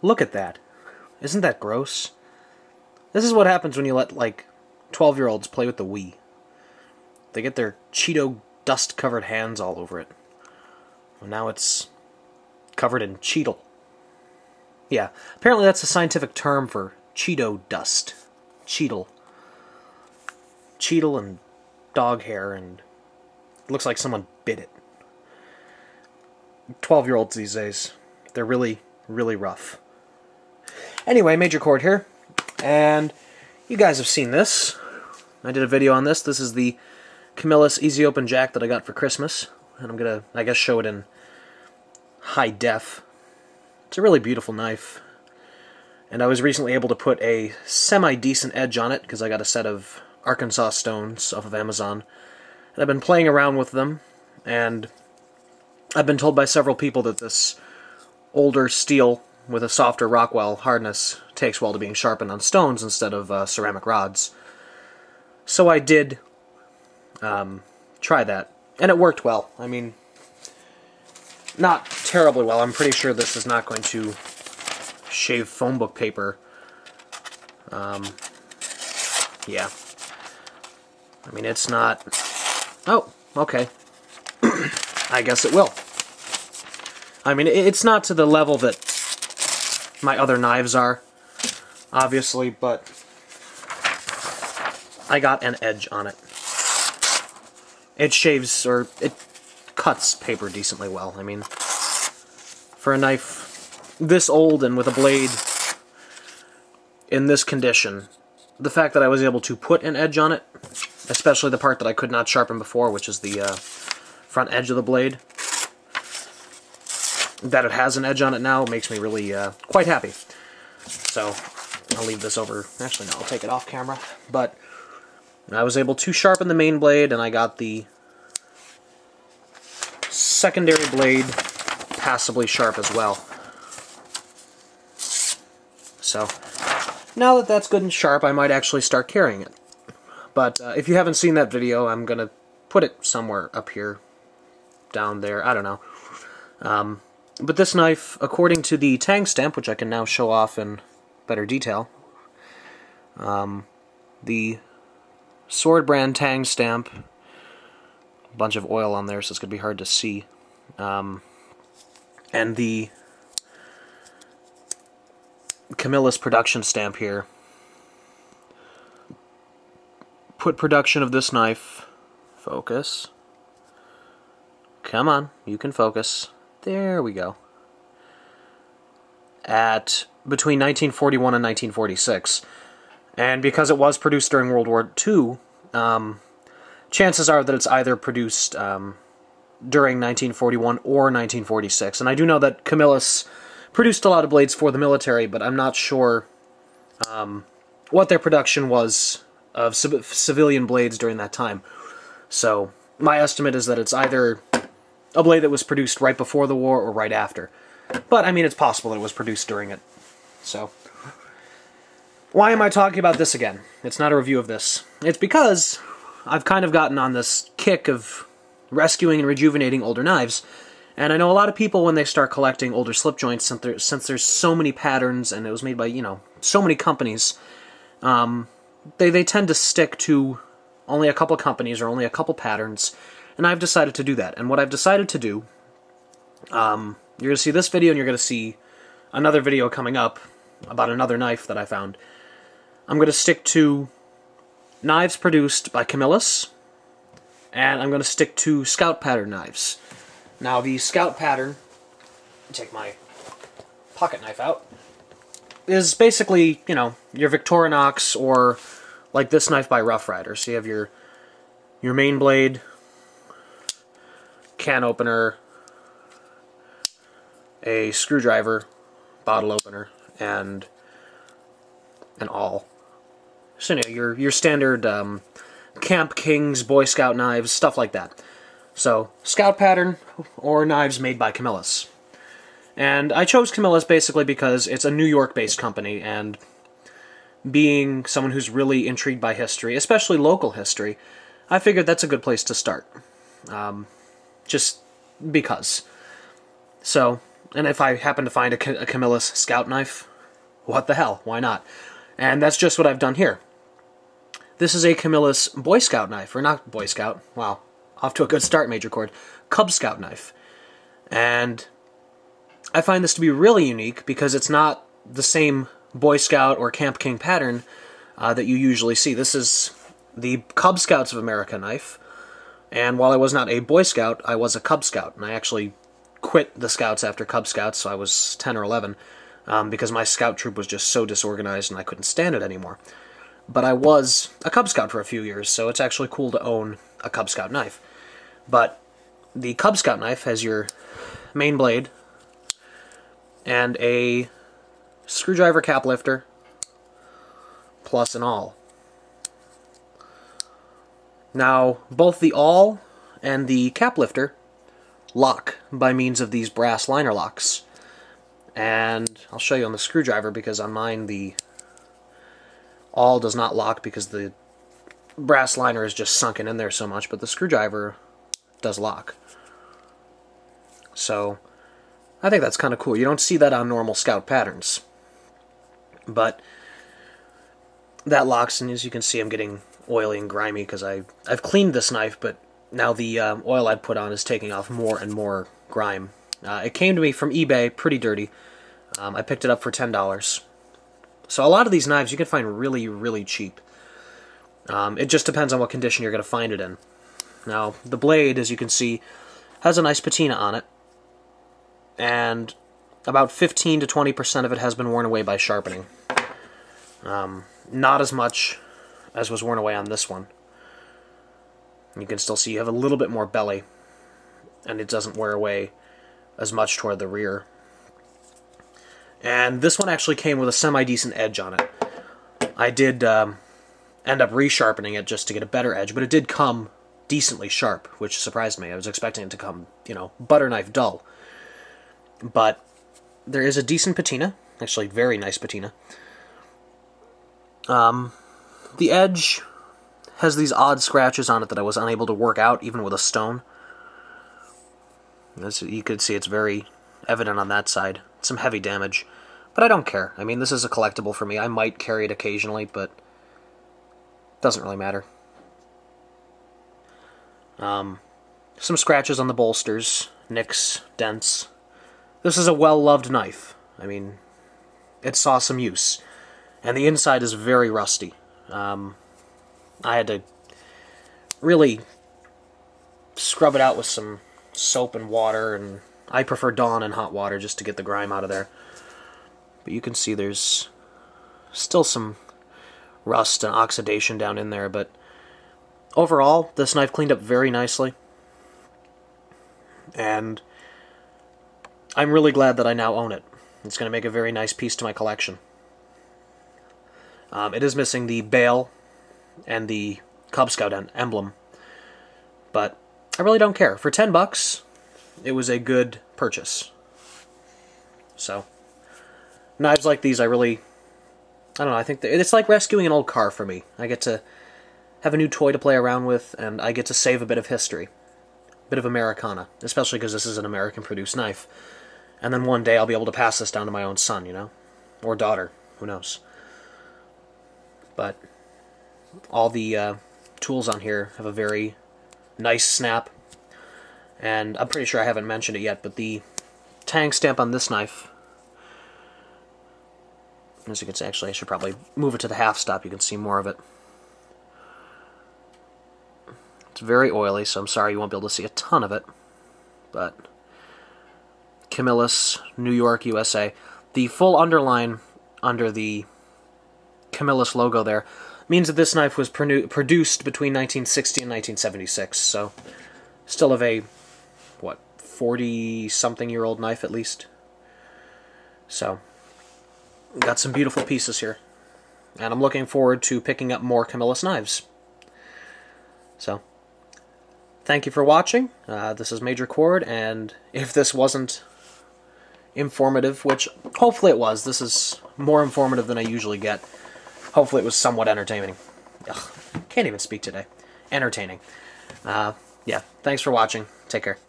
Look at that. Isn't that gross? This is what happens when you let, like, 12-year-olds play with the Wii. They get their Cheeto dust-covered hands all over it. Well, now it's covered in Cheetle. Yeah, apparently that's a scientific term for Cheeto dust. Cheetle. Cheetle and dog hair, and it looks like someone bit it. 12-year-olds these days, they're really, really rough. Anyway, major chord here, and you guys have seen this. I did a video on this. This is the Camillus Easy Open Jack that I got for Christmas, and I'm gonna, I guess, show it in high def. It's a really beautiful knife, and I was recently able to put a semi-decent edge on it because I got a set of Arkansas stones off of Amazon, and I've been playing around with them, and I've been told by several people that this older steel with a softer Rockwell hardness takes well to being sharpened on stones instead of ceramic rods. So I did try that, and it worked well. I mean, not terribly well. I'm pretty sure this is not going to shave phone book paper. Yeah. I mean, it's not... Oh, okay. I guess it will. I mean, it's not to the level that my other knives are, obviously, but I got an edge on it. It shaves, or it cuts paper decently well. I mean, for a knife this old and with a blade in this condition, the fact that I was able to put an edge on it, especially the part that I could not sharpen before, which is the front edge of the blade, that it has an edge on it now makes me really quite happy. So, I'll leave this over. Actually, no, I'll take it off camera. But I was able to sharpen the main blade, and I got the secondary blade passably sharp as well. So, now that that's good and sharp, I might actually start carrying it. But if you haven't seen that video, I'm going to put it somewhere up here, down there, I don't know. But this knife, according to the tang stamp, which I can now show off in better detail, the sword brand tang stamp, a bunch of oil on there, so it's going to be hard to see, and the Camillus production stamp here put production of this knife, focus, come on, you can focus, there we go, at between 1941 and 1946. And because it was produced during World War II, chances are that it's either produced during 1941 or 1946. And I do know that Camillus produced a lot of blades for the military, but I'm not sure what their production was of civilian blades during that time. So my estimate is that it's either a blade that was produced right before the war or right after. But, I mean, it's possible that it was produced during it. So, why am I talking about this again? It's not a review of this. It's because I've kind of gotten on this kick of rescuing and rejuvenating older knives. And I know a lot of people, when they start collecting older slip joints, since there's so many patterns, and it was made by, you know, so many companies, they tend to stick to only a couple companies or only a couple patterns, and I've decided to do that. And what I've decided to do, you're going to see this video, and you're going to see another video coming up about another knife that I found. I'm going to stick to knives produced by Camillus, and I'm going to stick to Scout pattern knives. Now, the Scout pattern, take my pocket knife out, is basically, you know, your Victorinox or like this knife by Rough Rider. So you have your main blade, can opener, a screwdriver, bottle opener, and an awl. So, you know, your standard Camp Kings, Boy Scout knives, stuff like that. So, Scout pattern or knives made by Camillus. And I chose Camillus basically because it's a New York-based company, and being someone who's really intrigued by history, especially local history, I figured that's a good place to start. Just because. So, And if I happen to find a Camillus Scout knife, what the hell, why not? And that's just what I've done here. This is a Camillus Boy Scout knife, or not Boy Scout, wow, off to a good start, Major Chord, Cub Scout knife. And I find this to be really unique because it's not the same Boy Scout or Camp King pattern that you usually see. This is the Cub Scouts of America knife, and while I was not a Boy Scout, I was a Cub Scout, and I actually quit the Scouts after Cub Scouts, so I was 10 or 11, because my Scout troop was just so disorganized and I couldn't stand it anymore. But I was a Cub Scout for a few years, so it's actually cool to own a Cub Scout knife. But the Cub Scout knife has your main blade and a screwdriver cap lifter plus an awl. Now, both the awl and the cap lifter lock by means of these brass liner locks. And I'll show you on the screwdriver, because on mine the awl does not lock because the brass liner is just sunken in there so much, but the screwdriver does lock. So I think that's kind of cool. You don't see that on normal Scout patterns. But that locks, and as you can see, I'm getting oily and grimy because I've cleaned this knife, but now the oil I'd put on is taking off more and more grime. It came to me from eBay, pretty dirty. I picked it up for $10. So a lot of these knives you can find really, really cheap. It just depends on what condition you're going to find it in. Now, the blade, as you can see, has a nice patina on it, and about 15 to 20% of it has been worn away by sharpening. Not as much as was worn away on this one. You can still see you have a little bit more belly, and it doesn't wear away as much toward the rear. And this one actually came with a semi-decent edge on it. I did end up resharpening it just to get a better edge, but it did come decently sharp, which surprised me. I was expecting it to come, you know, butter knife dull. But there is a decent patina, actually very nice patina. The edge has these odd scratches on it that I was unable to work out even with a stone. As you could see, it's very evident on that side. Some heavy damage. But I don't care. I mean, this is a collectible for me. I might carry it occasionally, but it doesn't really matter. Some scratches on the bolsters, nicks, dents. This is a well-loved knife. I mean, it saw some use. And the inside is very rusty. I had to really scrub it out with some soap and water, and I prefer Dawn and hot water just to get the grime out of there. But you can see there's still some rust and oxidation down in there, but overall, this knife cleaned up very nicely. And I'm really glad that I now own it. It's going to make a very nice piece to my collection. It is missing the bail and the Cub Scout emblem, but I really don't care. For $10, it was a good purchase. So, knives like these, I don't know, I think it's like rescuing an old car for me. I get to have a new toy to play around with, and I get to save a bit of history. A bit of Americana, especially because this is an American-produced knife. And then one day I'll be able to pass this down to my own son, you know? Or daughter, who knows? But all the tools on here have a very nice snap. And I'm pretty sure I haven't mentioned it yet, but the tang stamp on this knife, as you can see, actually I should probably move it to the half stop, you can see more of it. It's very oily, so I'm sorry you won't be able to see a ton of it. But Camillus, New York, USA. The full underline under the Camillus logo there means that this knife was produced between 1960 and 1976, so still of a, what, 40-something-year-old knife at least. So, got some beautiful pieces here. And I'm looking forward to picking up more Camillus knives. So, thank you for watching. This is Major Chord, and if this wasn't informative, which hopefully it was, this is more informative than I usually get. Hopefully it was somewhat entertaining. Ugh, can't even speak today. Entertaining. Yeah, thanks for watching. Take care.